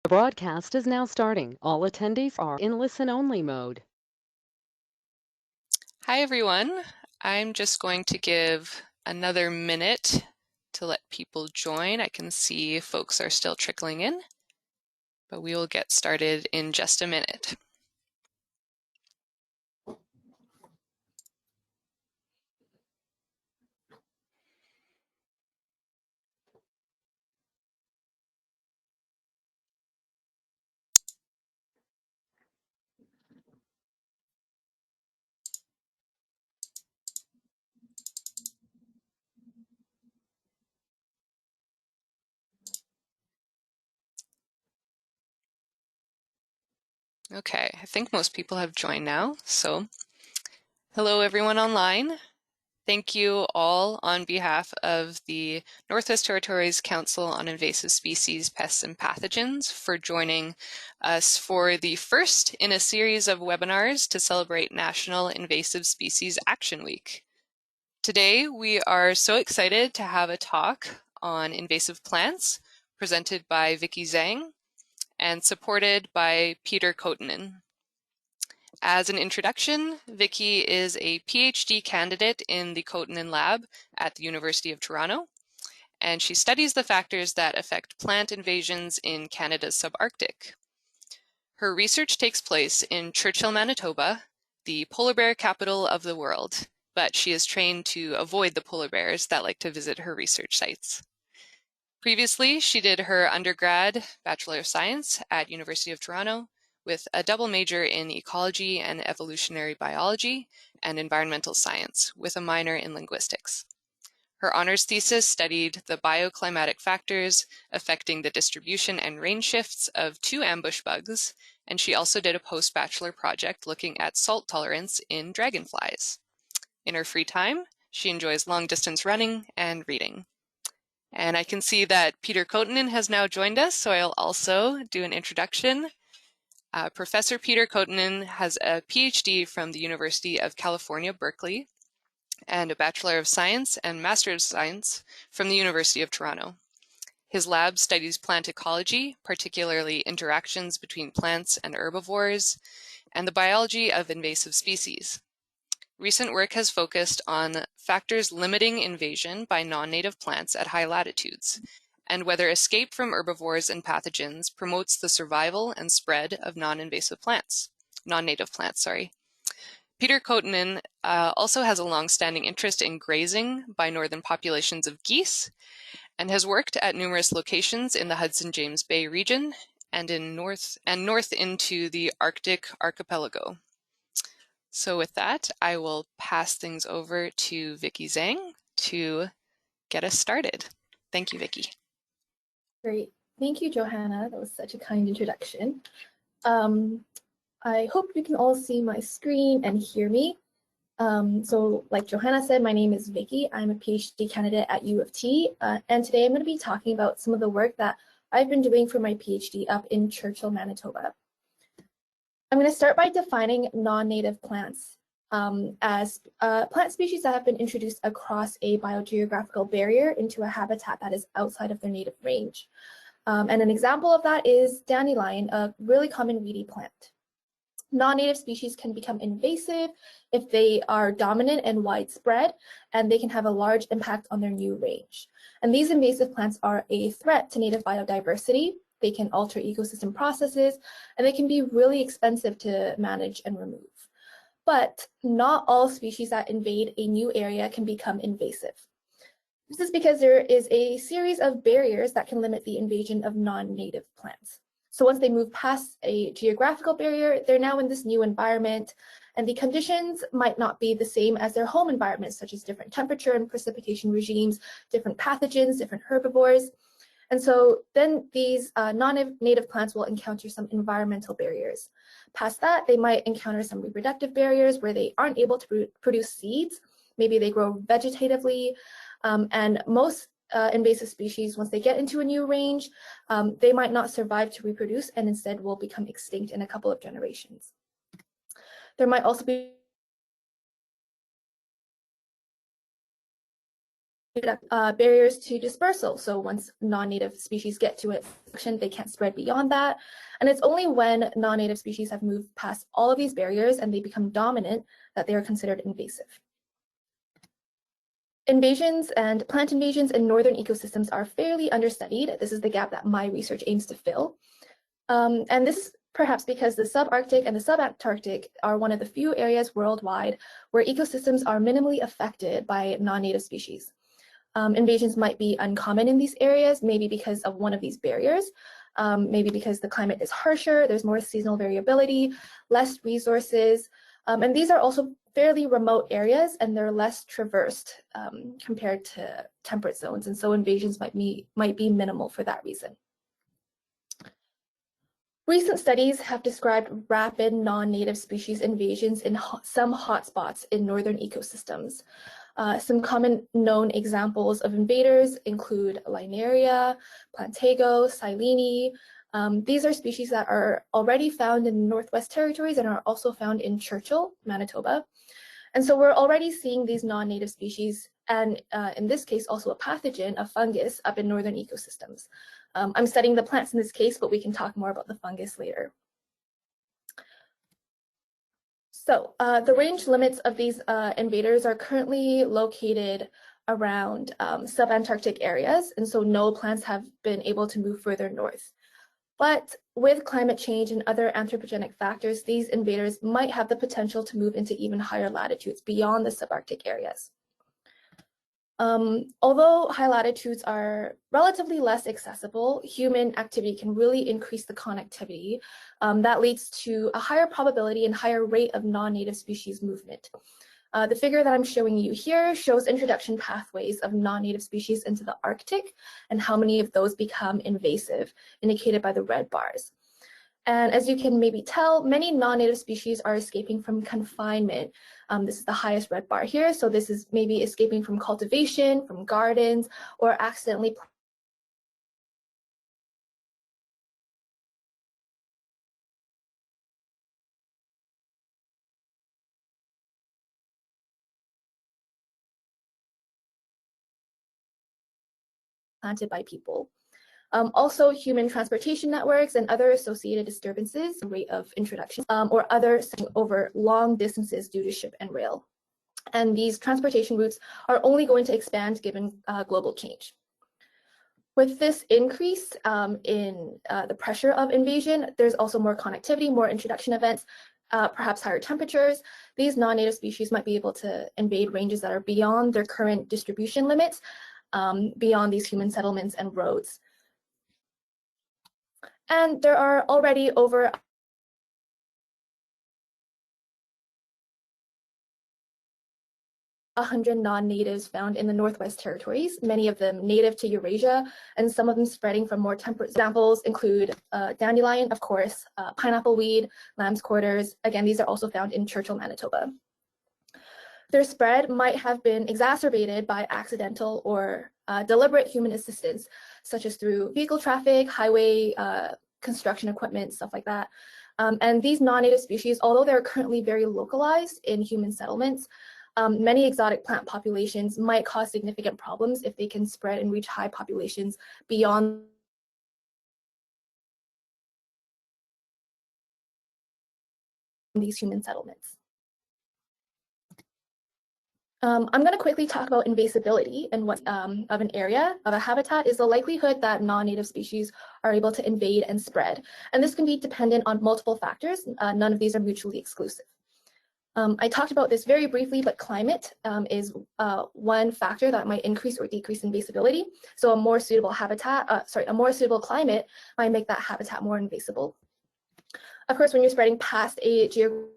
The broadcast is now starting. All attendees are in listen-only mode. Hi, everyone. I'm just going to give another minute to let people join. I can see folks are still trickling in, but we will get started in just a minute. Okay, I think most people have joined now. So hello, everyone online. Thank you all on behalf of the Northwest Territories Council on Invasive Species, Pests, and Pathogens for joining us for the first in a series of webinars to celebrate National Invasive Species Action Week. Today, we are so excited to have a talk on invasive plants presented by Vicki Zhang and supported by Peter Kotanen. As an introduction, Vicki is a PhD candidate in the Kotanen Lab at the University of Toronto, and she studies the factors that affect plant invasions in Canada's subarctic. Her research takes place in Churchill, Manitoba, the polar bear capital of the world, but she is trained to avoid the polar bears that like to visit her research sites. Previously, she did her undergrad Bachelor of Science at University of Toronto with a double major in ecology and evolutionary biology and environmental science with a minor in linguistics. Her honors thesis studied the bioclimatic factors affecting the distribution and range shifts of 2 ambush bugs, and she also did a post-bachelor project looking at salt tolerance in dragonflies. In her free time, she enjoys long-distance running and reading. And I can see that Peter Kotanen has now joined us, so I'll also do an introduction. Professor Peter Kotanen has a PhD from the University of California, Berkeley, and a Bachelor of Science and Master of Science from the University of Toronto. His lab studies plant ecology, particularly interactions between plants and herbivores, and the biology of invasive species. Recent work has focused on factors limiting invasion by non-native plants at high latitudes, and whether escape from herbivores and pathogens promotes the survival and spread of non-native plants. Peter Kotanen also has a long-standing interest in grazing by northern populations of geese and has worked at numerous locations in the Hudson-James Bay region and north into the Arctic archipelago. So with that, I will pass things over to Vicki Zhang to get us started. Thank you, Vicki. Great. Thank you, Johanna. That was such a kind introduction. I hope you can all see my screen and hear me. So like Johanna said, my name is Vicki. I'm a PhD candidate at U of T, and today I'm going to be talking about some of the work that I've been doing for my PhD up in Churchill, Manitoba. I'm going to start by defining non-native plants as plant species that have been introduced across a biogeographical barrier into a habitat that is outside of their native range. And an example of that is dandelion, a really common weedy plant. Non-native species can become invasive if they are dominant and widespread, and they can have a large impact on their new range. And these invasive plants are a threat to native biodiversity. They can alter ecosystem processes, and they can be really expensive to manage and remove. But not all species that invade a new area can become invasive. This is because there is a series of barriers that can limit the invasion of non-native plants. So once they move past a geographical barrier, they're now in this new environment, and the conditions might not be the same as their home environment, such as different temperature and precipitation regimes, different pathogens, different herbivores. And so then these non-native plants will encounter some environmental barriers. Past that, they might encounter some reproductive barriers where they aren't able to produce seeds. Maybe they grow vegetatively, and most invasive species, once they get into a new range, they might not survive to reproduce and instead will become extinct in a couple of generations. There might also be barriers to dispersal. So once non-native species get to its section, they can't spread beyond that. And it's only when non-native species have moved past all of these barriers and they become dominant that they are considered invasive. Invasions and plant invasions in northern ecosystems are fairly understudied. This is the gap that my research aims to fill. And this is perhaps because the subarctic and the subantarctic are one of the few areas worldwide where ecosystems are minimally affected by non-native species. Invasions might be uncommon in these areas, maybe because of one of these barriers, maybe because the climate is harsher, there's more seasonal variability, less resources, and these are also fairly remote areas and they're less traversed compared to temperate zones, and so invasions might be minimal for that reason. Recent studies have described rapid non-native species invasions in some hotspots in northern ecosystems. Some common known examples of invaders include Linaria, Plantago, Silene. These are species that are already found in the Northwest Territories and are also found in Churchill, Manitoba. And so we're already seeing these non-native species, and in this case also a pathogen, a fungus, up in northern ecosystems. I'm studying the plants in this case, but we can talk more about the fungus later. So the range limits of these invaders are currently located around subantarctic areas, and so no plants have been able to move further north. But with climate change and other anthropogenic factors, these invaders might have the potential to move into even higher latitudes beyond the subarctic areas. Although high latitudes are relatively less accessible, human activity can really increase the connectivity. That leads to a higher probability and higher rate of non-native species movement. The figure that I'm showing you here shows introduction pathways of non-native species into the Arctic and how many of those become invasive, indicated by the red bars. And as you can maybe tell, many non-native species are escaping from confinement. This is the highest red bar here. So this is maybe escaping from cultivation, from gardens, or accidentally planted by people. Also, human transportation networks and other associated disturbances, rate of introduction, or other over long distances due to ship and rail. And these transportation routes are only going to expand given global change. With this increase in the pressure of invasion, there's also more connectivity, more introduction events, perhaps higher temperatures. These non-native species might be able to invade ranges that are beyond their current distribution limits, beyond these human settlements and roads. And there are already over 100 non-natives found in the Northwest Territories, many of them native to Eurasia, and some of them spreading from more temperate. Examples include dandelion, of course, pineapple weed, lamb's quarters. Again, these are also found in Churchill, Manitoba. Their spread might have been exacerbated by accidental or deliberate human assistance, such as through vehicle traffic, highway construction equipment, stuff like that. And these non-native species, although they're currently very localized in human settlements, many exotic plant populations might cause significant problems if they can spread and reach high populations beyond these human settlements. I'm going to quickly talk about invasibility and what of an area, of a habitat, is the likelihood that non-native species are able to invade and spread. And this can be dependent on multiple factors. None of these are mutually exclusive. I talked about this very briefly, but climate is one factor that might increase or decrease invasibility. So a more suitable a more suitable climate might make that habitat more invasible. Of course, when you're spreading past a geographical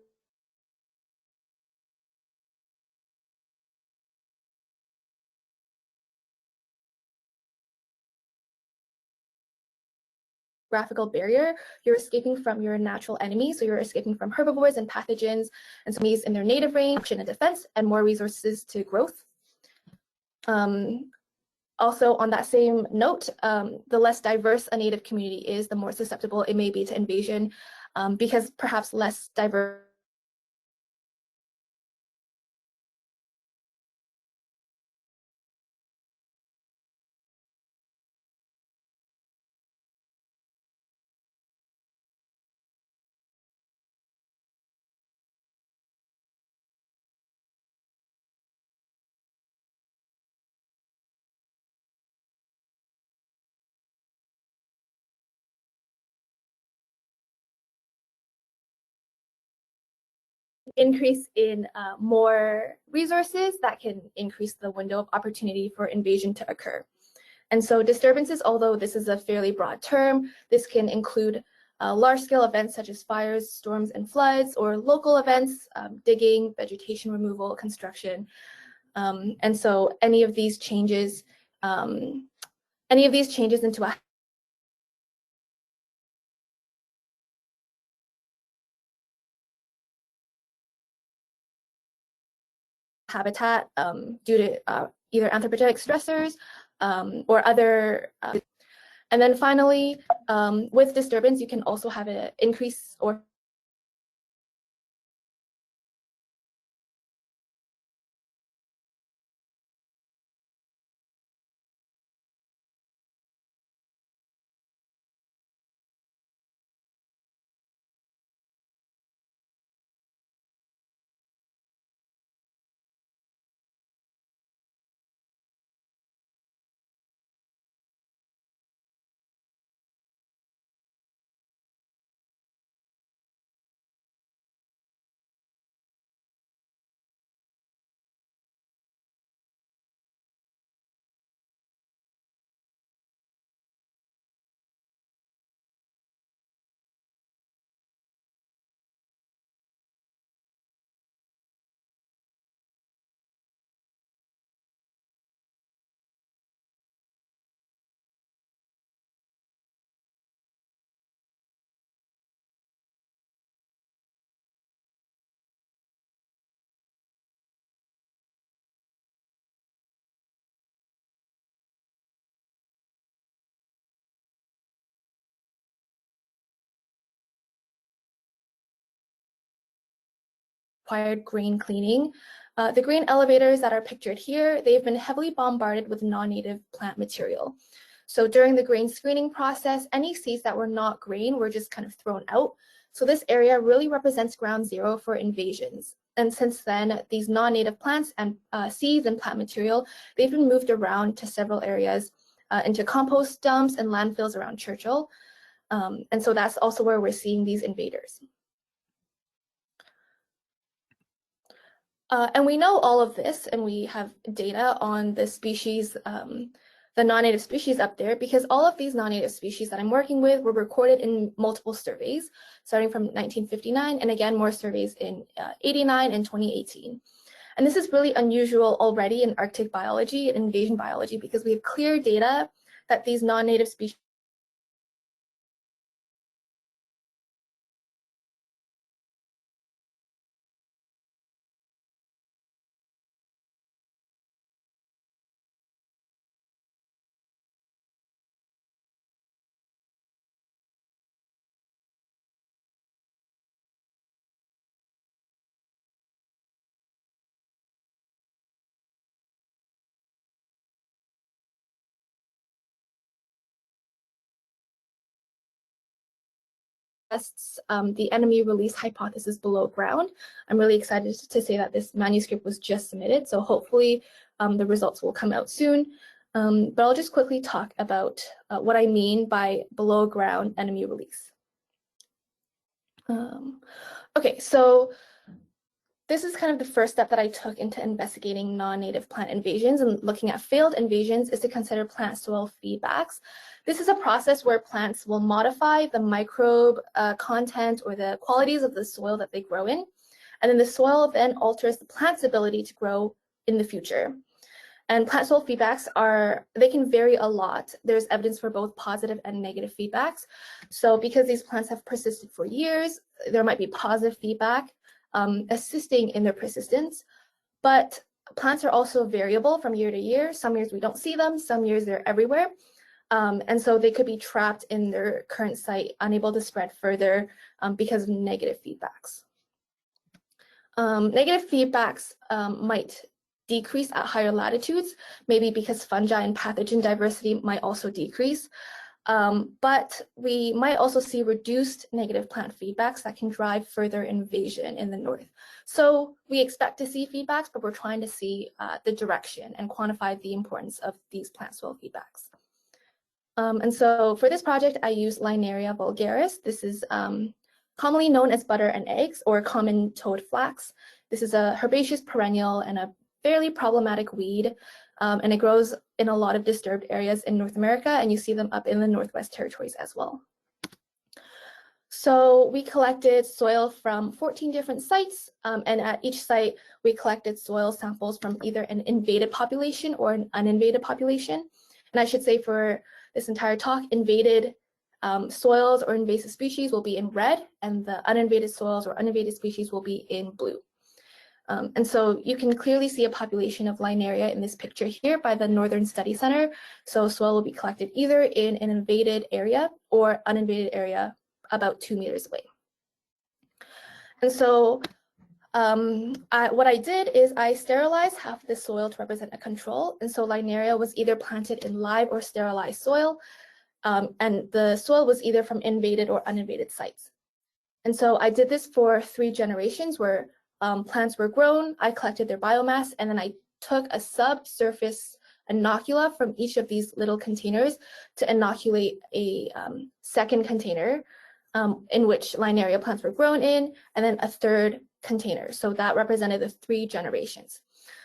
barrier, you're escaping from your natural enemies. So you're escaping from herbivores and pathogens, and so these in their native range, action and defense, and more resources to growth. Also, on that same note, the less diverse a native community is, the more susceptible it may be to invasion, because perhaps less diverse increase in more resources that can increase the window of opportunity for invasion to occur. And so disturbances, although this is a fairly broad term, this can include large-scale events such as fires, storms, and floods, or local events, digging, vegetation removal, construction. And so any of these changes into a habitat due to either anthropogenic stressors or other. And then finally, with disturbance, you can also have an increase or required grain cleaning. The grain elevators that are pictured here, they've been heavily bombarded with non-native plant material. So during the grain screening process, any seeds that were not grain were just kind of thrown out. So this area really represents ground zero for invasions. And since then, these non-native plants and seeds and plant material, they've been moved around to several areas into compost dumps and landfills around Churchill. And so that's also where we're seeing these invaders. And we know all of this, and we have data on the species, the non-native species up there, because all of these non-native species that I'm working with were recorded in multiple surveys, starting from 1959, and again, more surveys in 89 and 2018. And this is really unusual already in Arctic biology and invasion biology, because we have clear data that these non-native species tests the enemy release hypothesis below ground. I'm really excited to say that this manuscript was just submitted, so hopefully the results will come out soon. But I'll just quickly talk about what I mean by below ground enemy release. Okay, so this is kind of the first step that I took into investigating non-native plant invasions, and looking at failed invasions is to consider plant soil feedbacks. This is a process where plants will modify the microbe content or the qualities of the soil that they grow in, and then the soil then alters the plant's ability to grow in the future. And plant soil feedbacks they can vary a lot. There's evidence for both positive and negative feedbacks. So because these plants have persisted for years, there might be positive feedback assisting in their persistence. But plants are also variable from year to year. Some years we don't see them, some years they're everywhere. And so they could be trapped in their current site, unable to spread further because of negative feedbacks. Negative feedbacks might decrease at higher latitudes, maybe because fungi and pathogen diversity might also decrease. But we might also see reduced negative plant feedbacks that can drive further invasion in the north. So we expect to see feedbacks, but we're trying to see the direction and quantify the importance of these plant soil feedbacks. And so for this project, I use Linaria vulgaris. This is commonly known as butter and eggs or common toad flax. This is a herbaceous perennial and a fairly problematic weed, and it grows in a lot of disturbed areas in North America, and you see them up in the Northwest Territories as well. So we collected soil from 14 different sites, and at each site, we collected soil samples from either an invaded population or an uninvaded population. And I should say for this entire talk, invaded soils or invasive species will be in red, and the uninvaded soils or uninvaded species will be in blue. And so you can clearly see a population of Linaria in this picture here by the Northern Study Center. So soil will be collected either in an invaded area or uninvaded area about 2 meters away. And so what I did is I sterilized half of the soil to represent a control. And so Linaria was either planted in live or sterilized soil. And the soil was either from invaded or uninvaded sites. And so I did this for 3 generations where plants were grown, I collected their biomass, and then I took a subsurface inocula from each of these little containers to inoculate a second container in which Linaria plants were grown in, and then a third container. So that represented the 3 generations.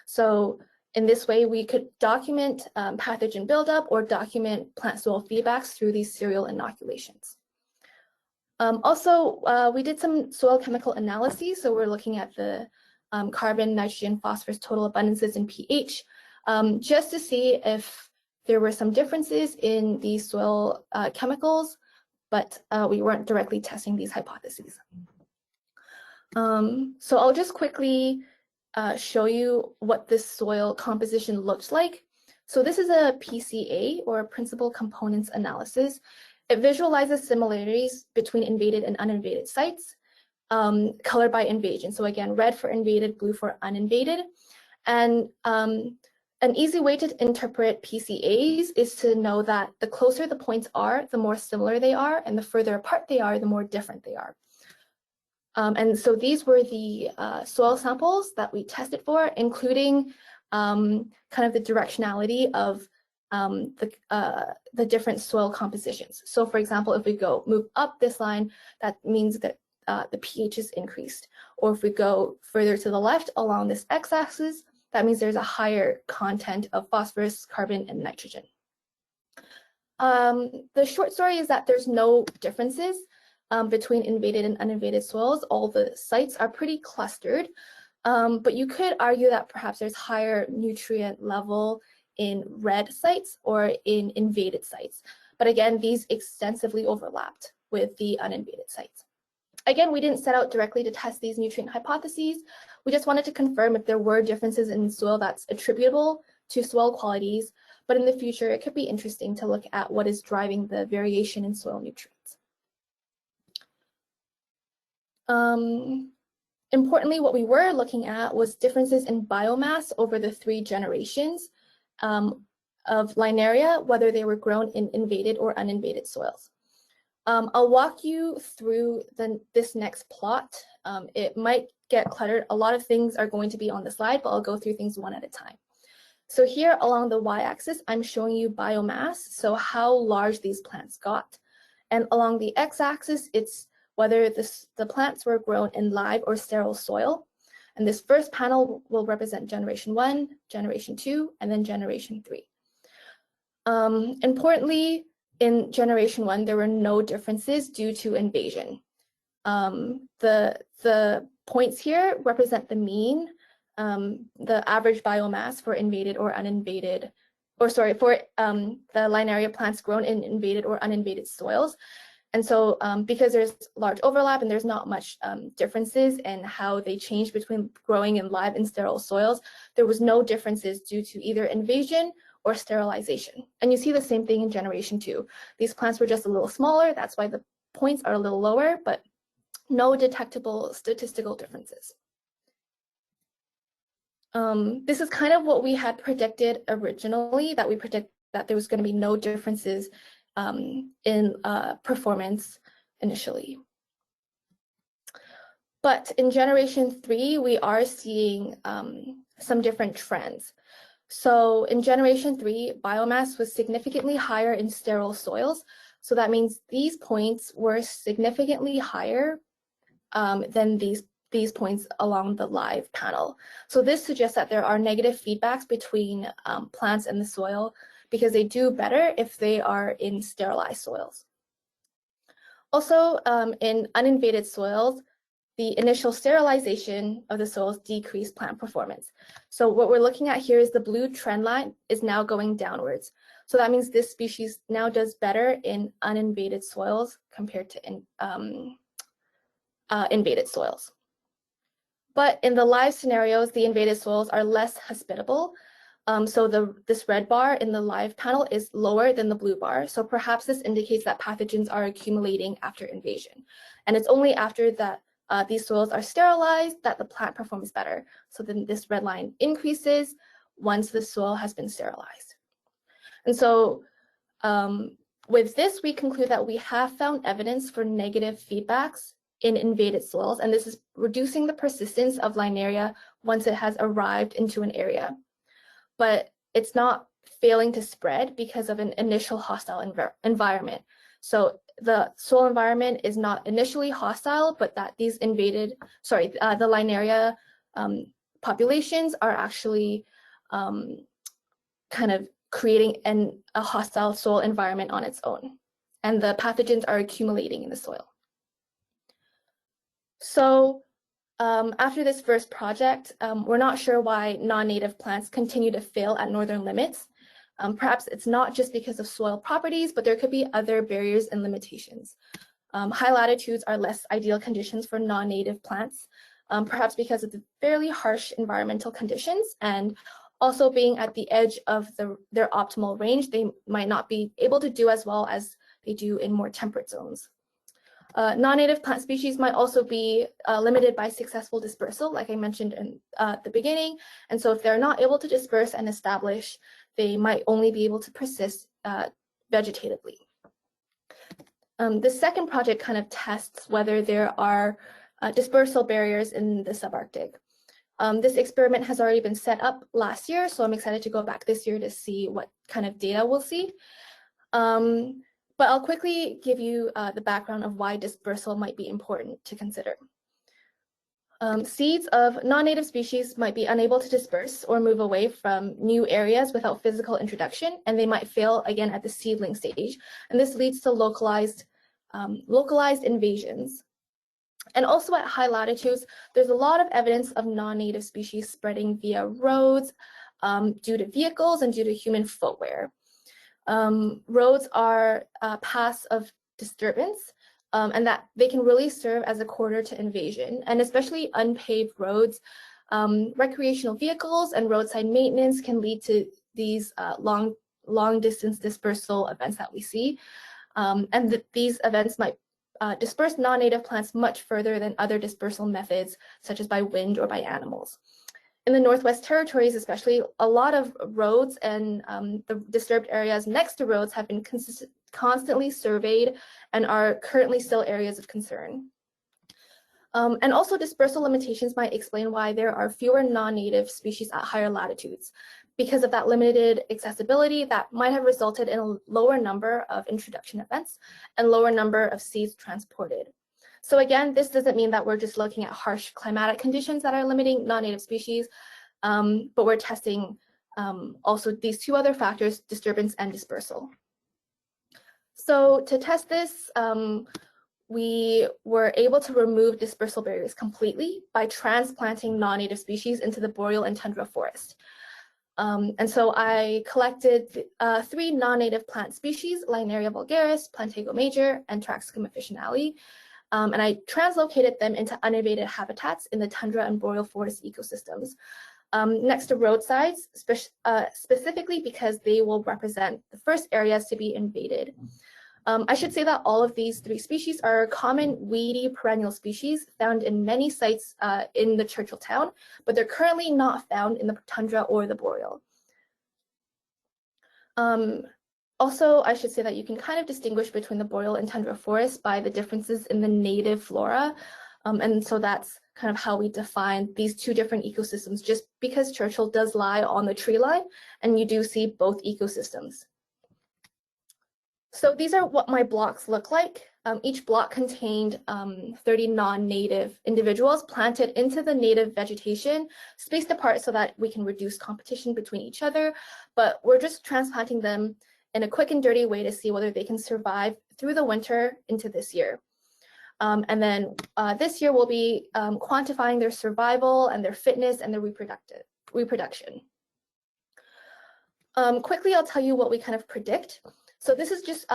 So in this way, we could document pathogen buildup or document plant soil feedbacks through these serial inoculations. Also, we did some soil chemical analyses. So we're looking at the carbon, nitrogen, phosphorus total abundances and pH, just to see if there were some differences in these soil chemicals, but we weren't directly testing these hypotheses. So I'll just quickly show you what this soil composition looks like. So this is a PCA, or Principal Components Analysis. It visualizes similarities between invaded and uninvaded sites, colored by invasion. So again, red for invaded, blue for uninvaded. And an easy way to interpret PCAs is to know that the closer the points are, the more similar they are, and the further apart they are, the more different they are. And so these were the soil samples that we tested for, including kind of the directionality of the different soil compositions. So for example, if we move up this line, that means that the pH is increased. Or if we go further to the left along this x-axis, that means there's a higher content of phosphorus, carbon, and nitrogen. The short story is that there's no differences between invaded and uninvaded soils. All the sites are pretty clustered, but you could argue that perhaps there's higher nutrient level in red sites or in invaded sites. But again, these extensively overlapped with the uninvaded sites. Again, we didn't set out directly to test these nutrient hypotheses. We just wanted to confirm if there were differences in soil that's attributable to soil qualities, but in the future, it could be interesting to look at what is driving the variation in soil nutrients. Importantly, what we were looking at was differences in biomass over the 3 generations of Linaria, whether they were grown in invaded or uninvaded soils. I'll walk you through this next plot. It might get cluttered. A lot of things are going to be on the slide, but I'll go through things one at a time. So here along the y-axis, I'm showing you biomass, so how large these plants got. And along the x-axis, it's whether the plants were grown in live or sterile soil. And this first panel will represent generation 1, generation 2, and then generation 3. Importantly, in generation 1, there were no differences due to invasion. The points here represent the mean, the average biomass for invaded or uninvaded, or sorry, for the Linaria plants grown in invaded or uninvaded soils. And so because there's large overlap and there's not much differences in how they change between growing in live and sterile soils, there was no differences due to either invasion or sterilization. And you see the same thing in generation 2. These plants were just a little smaller, that's why the points are a little lower, but no detectable statistical differences. This is kind of what we had predicted originally, that we predict that there was going to be no differences in performance initially. But in generation 3, we are seeing some different trends. So in generation 3, biomass was significantly higher in sterile soils. So that means these points were significantly higher than these points along the live panel. So this suggests that there are negative feedbacks between plants and the soil because they do better if they are in sterilized soils. Also, in uninvaded soils, the initial sterilization of the soils decrease plant performance. So what we're looking at here is the blue trend line is now going downwards. So that means this species now does better in uninvaded soils compared to invaded soils. But in the live scenarios, the invaded soils are less hospitable. So this red bar in the live panel is lower than the blue bar. So perhaps this indicates that pathogens are accumulating after invasion. And it's only after that these soils are sterilized that the plant performs better. So then this red line increases once the soil has been sterilized. And so with this, we conclude that we have found evidence for negative feedbacks in invaded soils, and this is reducing the persistence of Linaria once it has arrived into an area. But it's not failing to spread because of an initial hostile environment. So the soil environment is not initially hostile, but that these the Linaria populations are actually kind of creating a hostile soil environment on its own. And the pathogens are accumulating in the soil. So after this first project, we're not sure why non-native plants continue to fail at northern limits. Perhaps it's not just because of soil properties, but there could be other barriers and limitations. High latitudes are less ideal conditions for non-native plants, perhaps because of the fairly harsh environmental conditions, and also being at the edge of their optimal range, they might not be able to do as well as they do in more temperate zones. Non-native plant species might also be limited by successful dispersal, like I mentioned in the beginning. And so if they're not able to disperse and establish, they might only be able to persist vegetatively. The second project kind of tests whether there are dispersal barriers in the subarctic. This experiment has already been set up last year, so I'm excited to go back this year to see what kind of data we'll see. But I'll quickly give you the background of why dispersal might be important to consider. Seeds of non-native species might be unable to disperse or move away from new areas without physical introduction, and they might fail again at the seedling stage. And this leads to localized invasions. And also at high latitudes, there's a lot of evidence of non-native species spreading via roads due to vehicles and due to human footwear. Roads are paths of disturbance, and that they can really serve as a corridor to invasion, and especially unpaved roads. Recreational vehicles and roadside maintenance can lead to these long distance dispersal events that we see, and these events might disperse non-native plants much further than other dispersal methods, such as by wind or by animals. In the Northwest Territories, especially, a lot of roads and the disturbed areas next to roads have been constantly surveyed and are currently still areas of concern. And also dispersal limitations might explain why there are fewer non-native species at higher latitudes. Because of that limited accessibility, that might have resulted in a lower number of introduction events and lower number of seeds transported. So again, this doesn't mean that we're just looking at harsh climatic conditions that are limiting non-native species, but we're testing also these two other factors, disturbance and dispersal. So to test this, we were able to remove dispersal barriers completely by transplanting non-native species into the boreal and tundra forest. And so I collected 3 non-native plant species, Linaria vulgaris, Plantago major, and Traxacum officinale. And I translocated them into uninvaded habitats in the tundra and boreal forest ecosystems next to roadsides, specifically because they will represent the first areas to be invaded. I should say that all of these 3 species are common weedy perennial species found in many sites in the Churchill town, but they're currently not found in the tundra or the boreal. Also, I should say that you can kind of distinguish between the boreal and tundra forest by the differences in the native flora. And so that's kind of how we define these 2 different ecosystems, just because Churchill does lie on the tree line, and you do see both ecosystems. So these are what my blocks look like. Each block contained 30 non-native individuals planted into the native vegetation, spaced apart so that we can reduce competition between each other. But we're just transplanting them in a quick and dirty way to see whether they can survive through the winter into this year. And then this year we'll be quantifying their survival and their fitness and their reproduction. Quickly, I'll tell you what we kind of predict. So this is just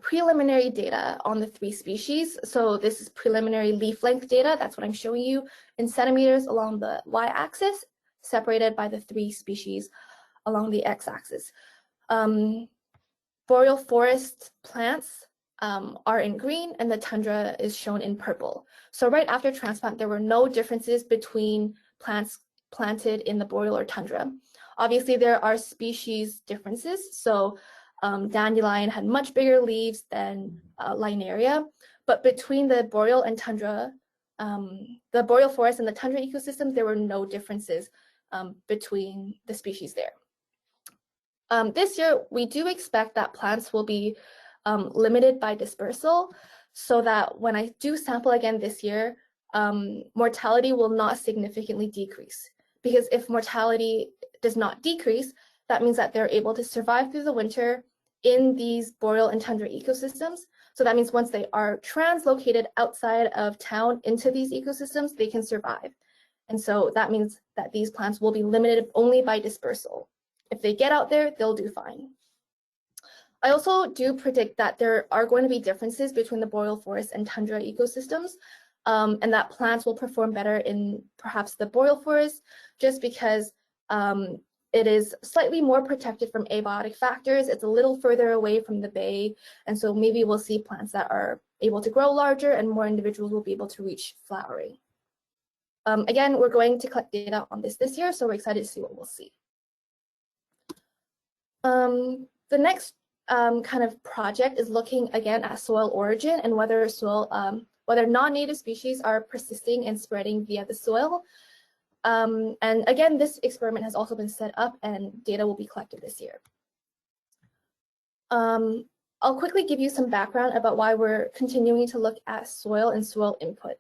preliminary data on the 3 species. So this is preliminary leaf length data. That's what I'm showing you in centimeters along the y-axis, separated by the 3 species along the x-axis. Boreal forest plants are in green and the tundra is shown in purple. So right after transplant, there were no differences between plants planted in the boreal or tundra. Obviously, there are species differences. So dandelion had much bigger leaves than linaria, but between the boreal and tundra, the boreal forest and the tundra ecosystems, there were no differences between the species there. This year, we do expect that plants will be limited by dispersal, so that when I do sample again this year, mortality will not significantly decrease. Because if mortality does not decrease, that means that they're able to survive through the winter in these boreal and tundra ecosystems. So that means once they are translocated outside of town into these ecosystems, they can survive. And so that means that these plants will be limited only by dispersal. If they get out there, they'll do fine. I also do predict that there are going to be differences between the boreal forest and tundra ecosystems, and that plants will perform better in perhaps the boreal forest, just because it is slightly more protected from abiotic factors. It's a little further away from the bay, and so maybe we'll see plants that are able to grow larger and more individuals will be able to reach flowering. Again, we're going to collect data on this year, so we're excited to see what we'll see. The next kind of project is looking again at soil origin and whether whether non-native species are persisting and spreading via the soil. And again, this experiment has also been set up and data will be collected this year. I'll quickly give you some background about why we're continuing to look at soil and soil input.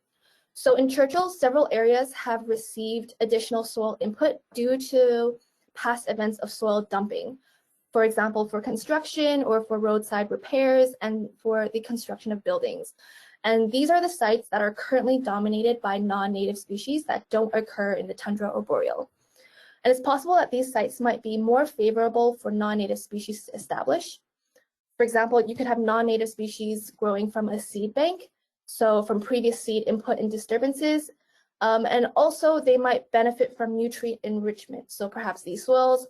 So in Churchill, several areas have received additional soil input due to past events of soil dumping. For example, for construction or for roadside repairs and for the construction of buildings. And these are the sites that are currently dominated by non-native species that don't occur in the tundra or boreal. And it's possible that these sites might be more favorable for non-native species to establish. For example, you could have non-native species growing from a seed bank, so from previous seed input and disturbances. And also they might benefit from nutrient enrichment. So perhaps these soils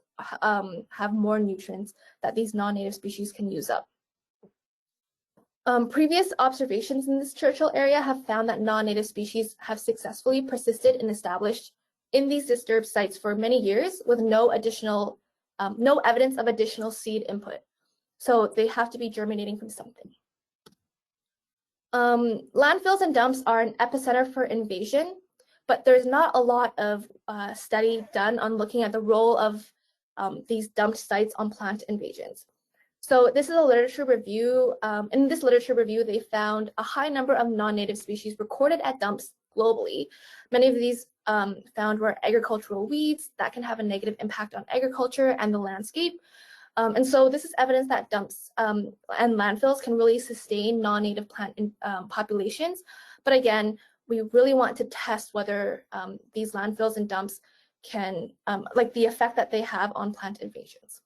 have more nutrients that these non-native species can use up. Previous observations in this Churchill area have found that non-native species have successfully persisted and established in these disturbed sites for many years with no evidence of additional seed input. So they have to be germinating from something. Landfills and dumps are an epicenter for invasion, but there's not a lot of study done on looking at the role of these dumped sites on plant invasions. So this is a literature review. In this literature review, they found a high number of non-native species recorded at dumps globally. Many of these found were agricultural weeds that can have a negative impact on agriculture and the landscape. And so this is evidence that dumps and landfills can really sustain non-native plant populations. But again, we really want to test whether these landfills and dumps can, like the effect that they have on plant invasions.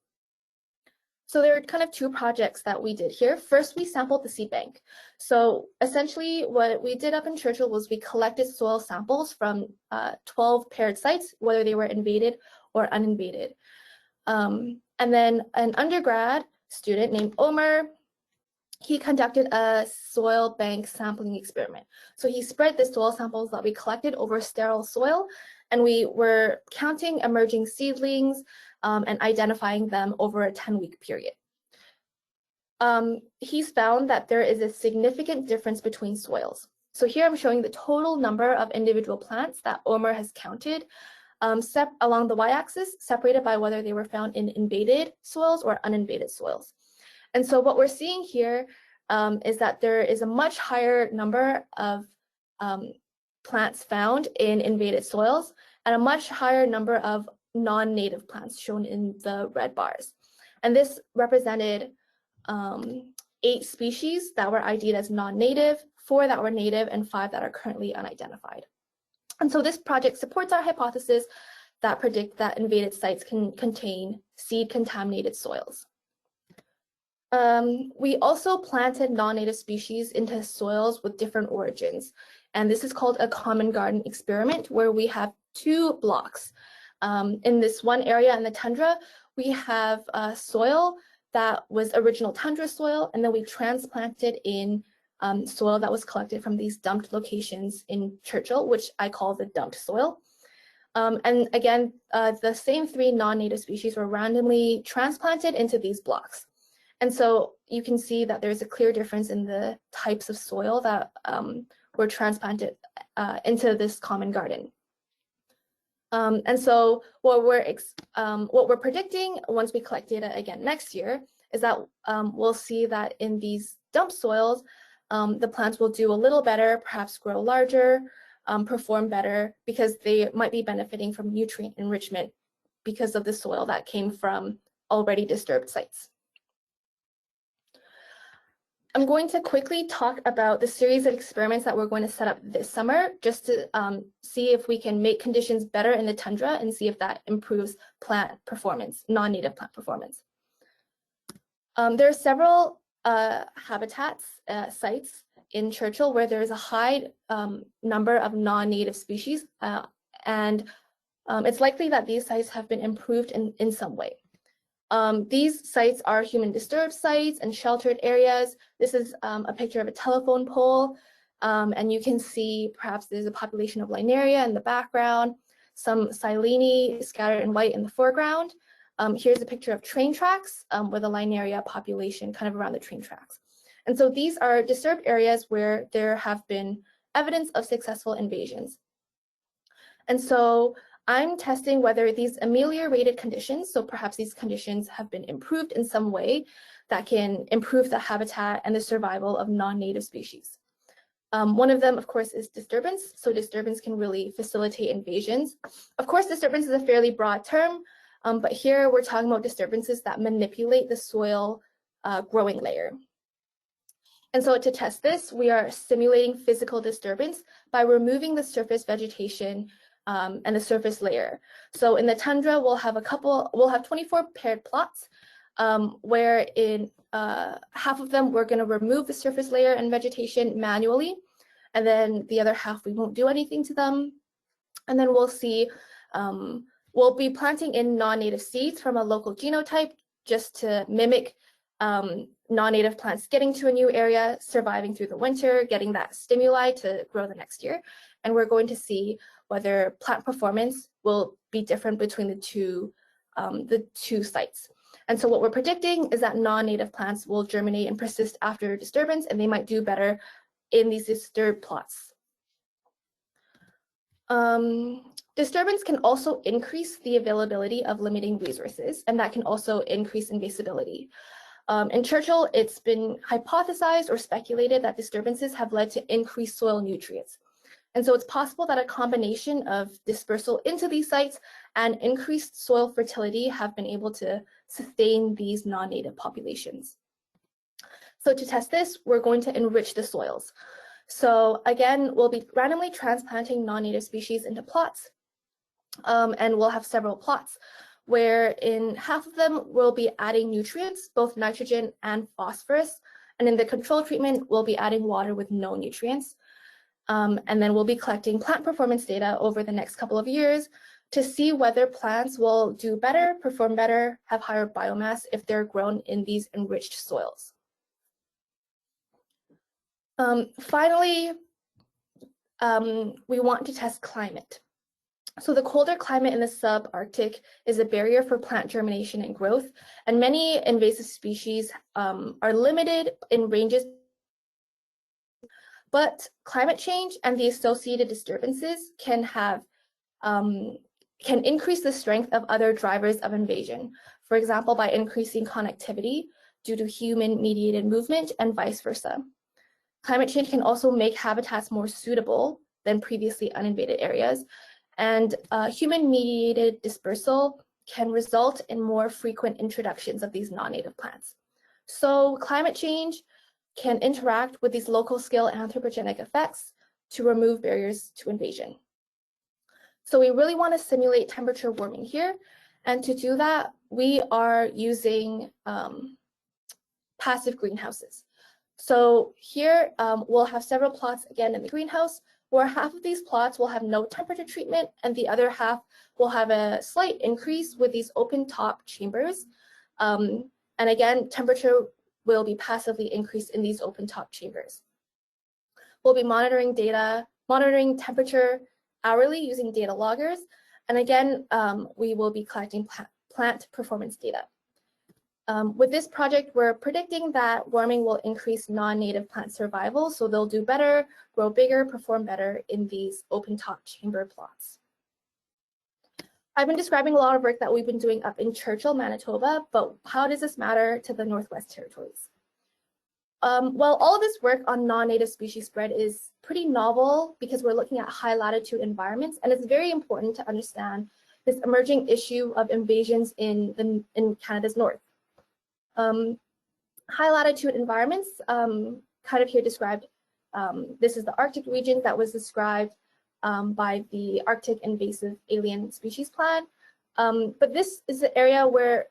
So there are kind of 2 projects that we did here. First, we sampled the seed bank. So essentially what we did up in Churchill was we collected soil samples from 12 paired sites, whether they were invaded or uninvaded. And then an undergrad student named Omer, he conducted a soil bank sampling experiment. So he spread the soil samples that we collected over sterile soil, and we were counting emerging seedlings and identifying them over a 10-week period. He's found that there is a significant difference between soils. So here I'm showing the total number of individual plants that Omer has counted along the y-axis, separated by whether they were found in invaded soils or uninvaded soils. And so what we're seeing here is that there is a much higher number of plants found in invaded soils and a much higher number of non-native plants shown in the red bars. And this represented 8 species that were ID'd as non-native, 4 that were native, and 5 that are currently unidentified. And so this project supports our hypothesis that predict that invaded sites can contain seed-contaminated soils. We also planted non-native species into soils with different origins. And this is called a common garden experiment, where we have 2 blocks. In this one area in the tundra, we have soil that was original tundra soil, and then we transplanted in soil that was collected from these dumped locations in Churchill, which I call the dumped soil. And again, the same 3 non-native species were randomly transplanted into these blocks. And so you can see that there's a clear difference in the types of soil that were transplanted into this common garden. And so what we're predicting once we collect data again next year is that we'll see that in these dump soils, the plants will do a little better, perhaps grow larger, perform better, because they might be benefiting from nutrient enrichment because of the soil that came from already disturbed sites. I'm going to quickly talk about the series of experiments that we're going to set up this summer, just to see if we can make conditions better in the tundra and see if that improves plant performance, non-native plant performance. There are several habitats, sites in Churchill where there's a high number of non-native species, and it's likely that these sites have been improved in some way. These sites are human disturbed sites and sheltered areas. This is a picture of a telephone pole, and you can see perhaps there's a population of Linaria in the background, some Silene scattered in white in the foreground. Here's a picture of train tracks with a Linaria population kind of around the train tracks. And so these are disturbed areas where there have been evidence of successful invasions. And so I'm testing whether these ameliorated conditions, so perhaps these conditions have been improved in some way that can improve the habitat and the survival of non-native species. One of them, of course, is disturbance. So disturbance can really facilitate invasions. Of course, disturbance is a fairly broad term, but here we're talking about disturbances that manipulate the soil growing layer. And so to test this, we are simulating physical disturbance by removing the surface vegetation and the surface layer. So in the tundra, we'll have 24 paired plots, where in half of them, we're going to remove the surface layer and vegetation manually. And then the other half, we won't do anything to them. And then we'll see, we'll be planting in non-native seeds from a local genotype just to mimic non-native plants getting to a new area, surviving through the winter, getting that stimuli to grow the next year. And we're going to see whether plant performance will be different between the two sites. And so what we're predicting is that non-native plants will germinate and persist after disturbance, and they might do better in these disturbed plots. Disturbance can also increase the availability of limiting resources, and that can also increase invasibility. In Churchill, it's been hypothesized or speculated that disturbances have led to increased soil nutrients. And so it's possible that a combination of dispersal into these sites and increased soil fertility have been able to sustain these non-native populations. So to test this, we're going to enrich the soils. So again, we'll be randomly transplanting non-native species into plots, and we'll have several plots where in half of them we'll be adding nutrients, both nitrogen and phosphorus, and in the control treatment, we'll be adding water with no nutrients. And then we'll be collecting plant performance data over the next couple of years to see whether plants will do better, perform better, have higher biomass if they're grown in these enriched soils. Finally, we want to test climate. So the colder climate in the subarctic is a barrier for plant germination and growth, and many invasive species are limited in ranges. But climate change and the associated disturbances can increase the strength of other drivers of invasion. For example, by increasing connectivity due to human-mediated movement and vice versa. Climate change can also make habitats more suitable than previously uninvaded areas, and human-mediated dispersal can result in more frequent introductions of these non-native plants. So climate change can interact with these local scale anthropogenic effects to remove barriers to invasion. So we really want to simulate temperature warming here. And to do that, we are using passive greenhouses. So here we'll have several plots again in the greenhouse, where half of these plots will have no temperature treatment and the other half will have a slight increase with these open top chambers. And again, temperature will be passively increased in these open top chambers. We'll be monitoring temperature hourly using data loggers. And again, we will be collecting plant performance data. With this project, we're predicting that warming will increase non-native plant survival, so they'll do better, grow bigger, perform better in these open top chamber plots. I've been describing a lot of work that we've been doing up in Churchill, Manitoba, but how does this matter to the Northwest Territories? Well, all of this work on non-native species spread is pretty novel because we're looking at high latitude environments, and it's very important to understand this emerging issue of invasions in Canada's north. High latitude environments, kind of here described, this is the Arctic region that was described by the Arctic Invasive Alien Species Plan. But this is the area where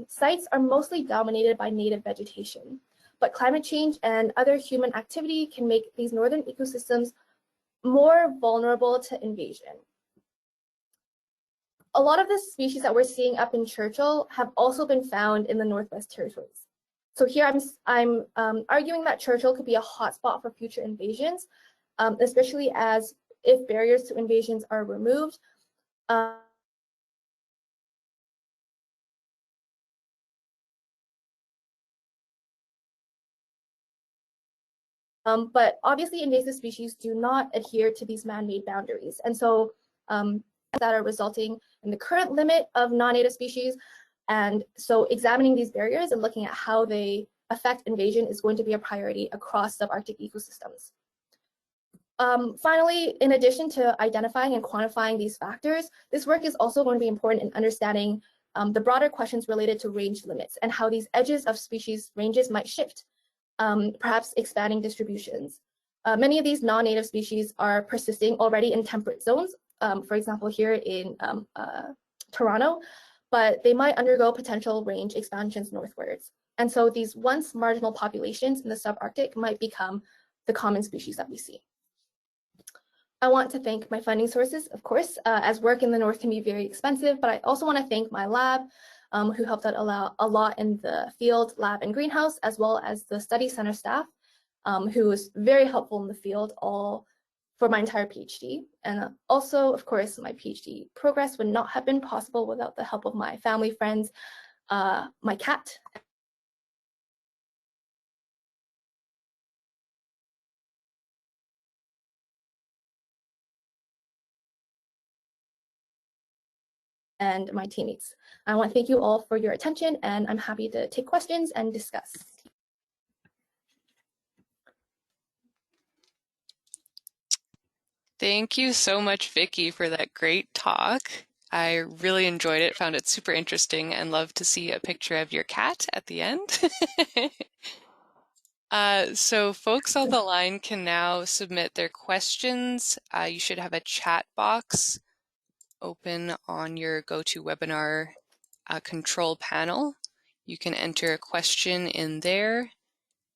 sites are mostly dominated by native vegetation. But climate change and other human activity can make these northern ecosystems more vulnerable to invasion. A lot of the species that we're seeing up in Churchill have also been found in the Northwest Territories. So here I'm arguing that Churchill could be a hotspot for future invasions, especially as if barriers to invasions are removed. But obviously invasive species do not adhere to these man-made boundaries. And so that are resulting in the current limit of non-native species. And so examining these barriers and looking at how they affect invasion is going to be a priority across subarctic ecosystems. Finally, in addition to identifying and quantifying these factors, this work is also going to be important in understanding the broader questions related to range limits and how these edges of species ranges might shift, perhaps expanding distributions. Many of these non-native species are persisting already in temperate zones, for example, here in Toronto, but they might undergo potential range expansions northwards. And so these once marginal populations in the subarctic might become the common species that we see. I want to thank my funding sources, of course, as work in the north can be very expensive, but I also want to thank my lab, who helped out a lot in the field, lab, and greenhouse, as well as the study center staff, who was very helpful in the field all for my entire PhD. And also, of course, my PhD progress would not have been possible without the help of my family, friends, my cat, and my teammates. I want to thank you all for your attention, and I'm happy to take questions and discuss. Thank you so much, Vicki, for that great talk. I really enjoyed it, found it super interesting, and love to see a picture of your cat at the end. So folks on the line can now submit their questions. You should have a chat box open on your GoToWebinar control panel. You can enter a question in there,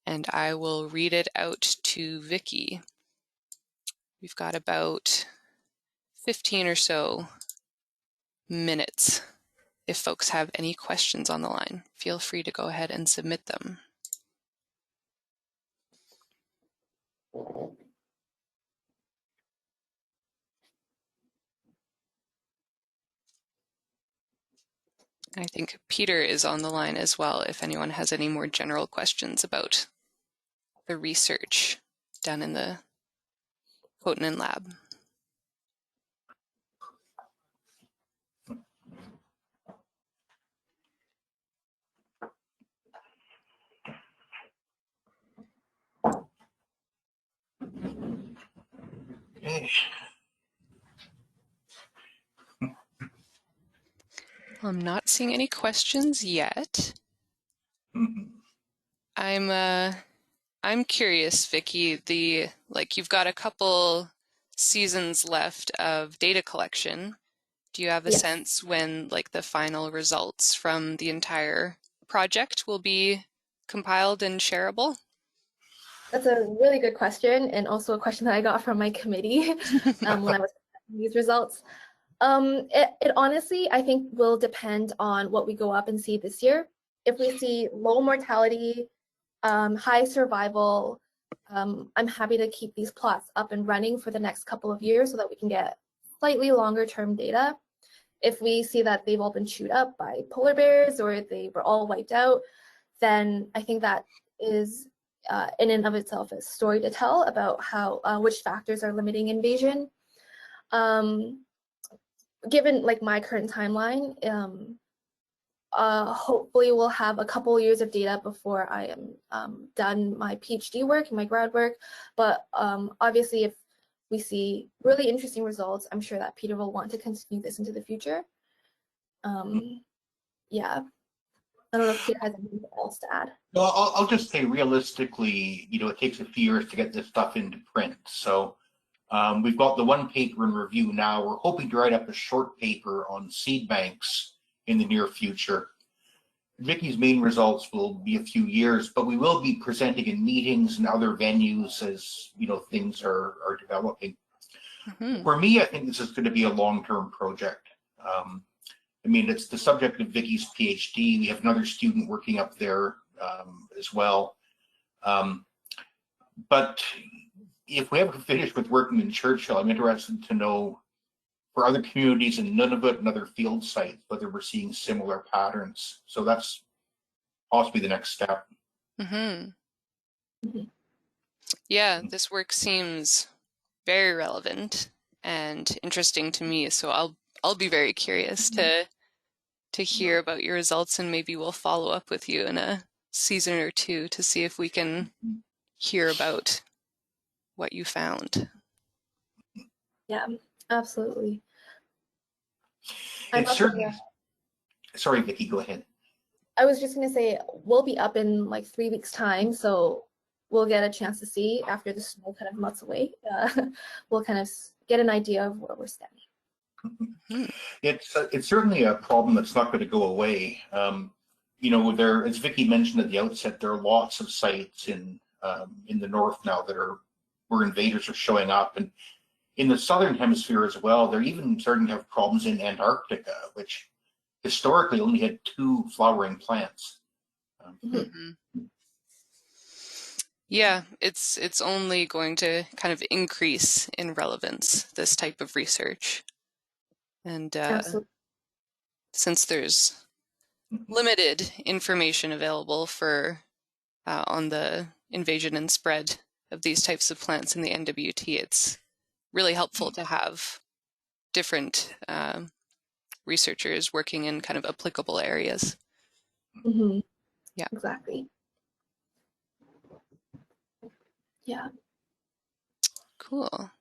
and I will read it out to Vicki. We've got about 15 or so minutes. If folks have any questions on the line, feel free to go ahead and submit them. I think Peter is on the line as well, if anyone has any more general questions about the research done in the Kotanen lab. Okay. I'm not seeing any questions yet. I'm curious, Vicki, you've got a couple seasons left of data collection. Do you have a Yes. sense when the final results from the entire project will be compiled and shareable? That's a really good question, and also a question that I got from my committee when I was presenting these results. It honestly, I think, will depend on what we go up and see this year. If we see low mortality, high survival, I'm happy to keep these plots up and running for the next couple of years so that we can get slightly longer term data. If we see that they've all been chewed up by polar bears or they were all wiped out, then I think that is in and of itself a story to tell about how which factors are limiting invasion. Given my current timeline, hopefully we'll have a couple years of data before I am done my PhD work and my grad work. But obviously, if we see really interesting results, I'm sure that Peter will want to continue this into the future. Yeah, I don't know if Peter has anything else to add. No, I'll just say realistically, it takes a few years to get this stuff into print. So we've got the one paper in review now. We're hoping to write up a short paper on seed banks in the near future. Vicki's main results will be a few years, but we will be presenting in meetings and other venues as things are developing. Mm-hmm. For me, I think this is going to be a long-term project. I mean, it's the subject of Vicki's PhD. We have another student working up there as well. But if we ever finish with working in Churchill, I'm interested to know for other communities in Nunavut and other field sites whether we're seeing similar patterns. So that's possibly the next step. Mm-hmm. Mhm. Yeah, this work seems very relevant and interesting to me. So I'll be very curious to hear about your results, and maybe we'll follow up with you in a season or two to see if we can hear about what you found. Yeah, absolutely. It's certainly. Sorry, Vicki, go ahead. I was just going to say we'll be up in 3 weeks' time, so we'll get a chance to see after the snow kind of melts away. We'll kind of get an idea of where we're standing. It's certainly a problem that's not going to go away. There, as Vicki mentioned at the outset, there are lots of sites in the north now that are where invaders are showing up, and in the southern hemisphere as well. They're even starting to have problems in Antarctica, which historically only had 2 flowering plants. Yeah, it's only going to kind of increase in relevance, this type of research. And since there's limited information available on the invasion and spread of these types of plants in the NWT, it's really helpful to have different researchers working in kind of applicable areas. Mm-hmm. Yeah, exactly. Yeah. Cool.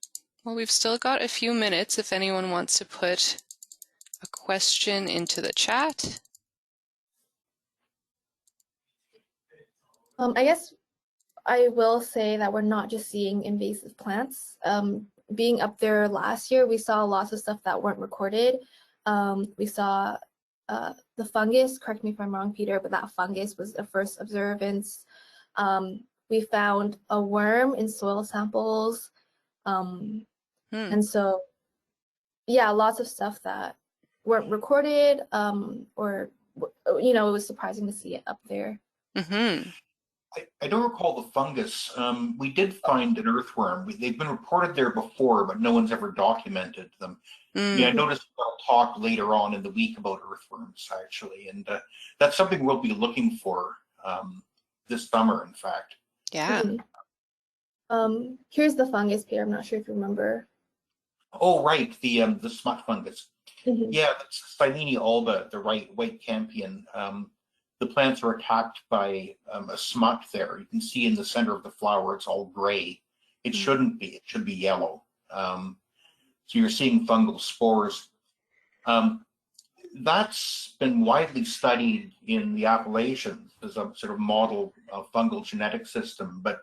Well, we've still got a few minutes if anyone wants to put a question into the chat. I guess I will say that we're not just seeing invasive plants. Being up there last year, we saw lots of stuff that weren't recorded. We saw the fungus, correct me if I'm wrong, Peter, but that fungus was the first observance. We found a worm in soil samples. And so, yeah, lots of stuff that weren't recorded or, it was surprising to see it up there. Mm-hmm. I don't recall the fungus. We did find an earthworm. They've been reported there before, but no one's ever documented them. Yeah, I noticed I'll talk later on in the week about earthworms, actually, and that's something we'll be looking for this summer, in fact. Yeah. Here's the fungus, Peter. I'm not sure if you remember. Oh, right, the smut fungus. Mm-hmm. Yeah, that's Silene alba, the white campion. The plants are attacked by a smut there. You can see in the center of the flower, it's all gray. It shouldn't be. It should be yellow. So you're seeing fungal spores. That's been widely studied in the Appalachians as a sort of model of fungal genetic system, but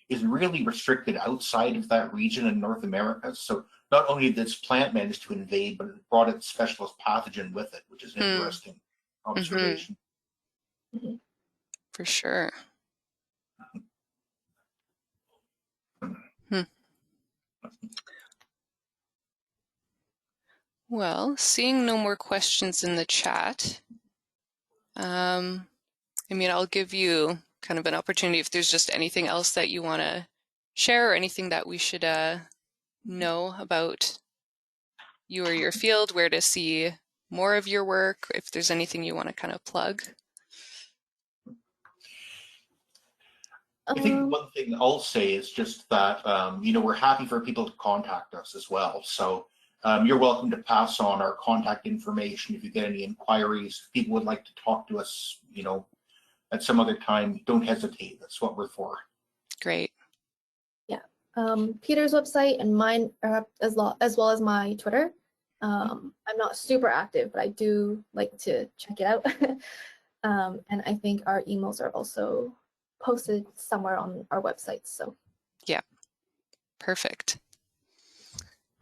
is really restricted outside of that region in North America. So not only did this plant manage to invade, but it brought its specialist pathogen with it, which is an interesting observation. For sure. Well, seeing no more questions in the chat, I mean, I'll give you kind of an opportunity if there's just anything else that you want to share or anything that we should know about you or your field, where to see more of your work, if there's anything you want to kind of plug. I think one thing I'll say is just that, we're happy for people to contact us as well. So you're welcome to pass on our contact information if you get any inquiries. If people would like to talk to us, at some other time, don't hesitate. That's what we're for. Great. Yeah. Peter's website and mine are up as well as my Twitter. I'm not super active, but I do like to check it out. And I think our emails are also posted somewhere on our website. So yeah, perfect.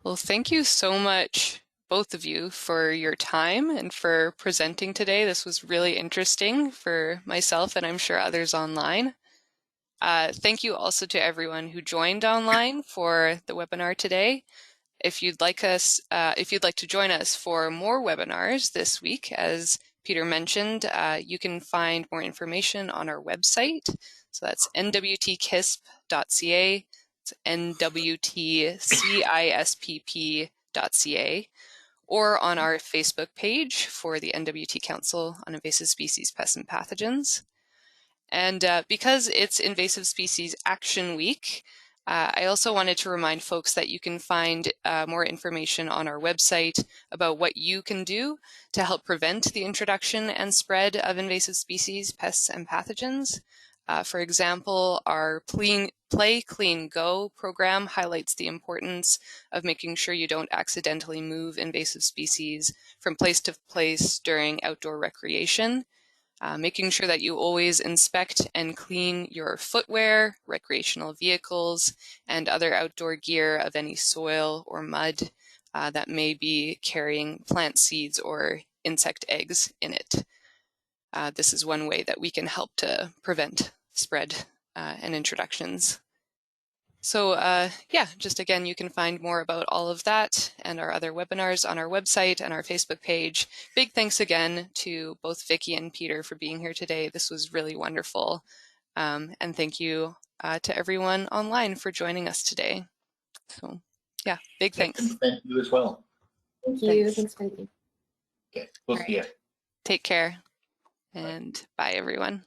Well, thank you so much, both of you, for your time and for presenting today. This was really interesting for myself and I'm sure others online. Thank you also to everyone who joined online for the webinar today. If you'd like to join us for more webinars this week, as Peter mentioned, you can find more information on our website. So that's nwtkisp.ca, it's nwtcispp.ca, or on our Facebook page for the NWT Council on Invasive Species, Pests and Pathogens. And because it's Invasive Species Action Week, I also wanted to remind folks that you can find more information on our website about what you can do to help prevent the introduction and spread of invasive species, pests, and pathogens. For example, our Play, Clean, Go program highlights the importance of making sure you don't accidentally move invasive species from place to place during outdoor recreation. Making sure that you always inspect and clean your footwear, recreational vehicles, and other outdoor gear of any soil or mud that may be carrying plant seeds or insect eggs in it. This is one way that we can help to prevent spread and introductions. So yeah, just again, you can find more about all of that and our other webinars on our website and our Facebook page. Big thanks again to both Vicki and Peter for being here today. This was really wonderful. And thank you to everyone online for joining us today. So yeah, big thanks. And thank you as well. thank you. Thanks for me. Okay, we'll see you. Take care and bye everyone.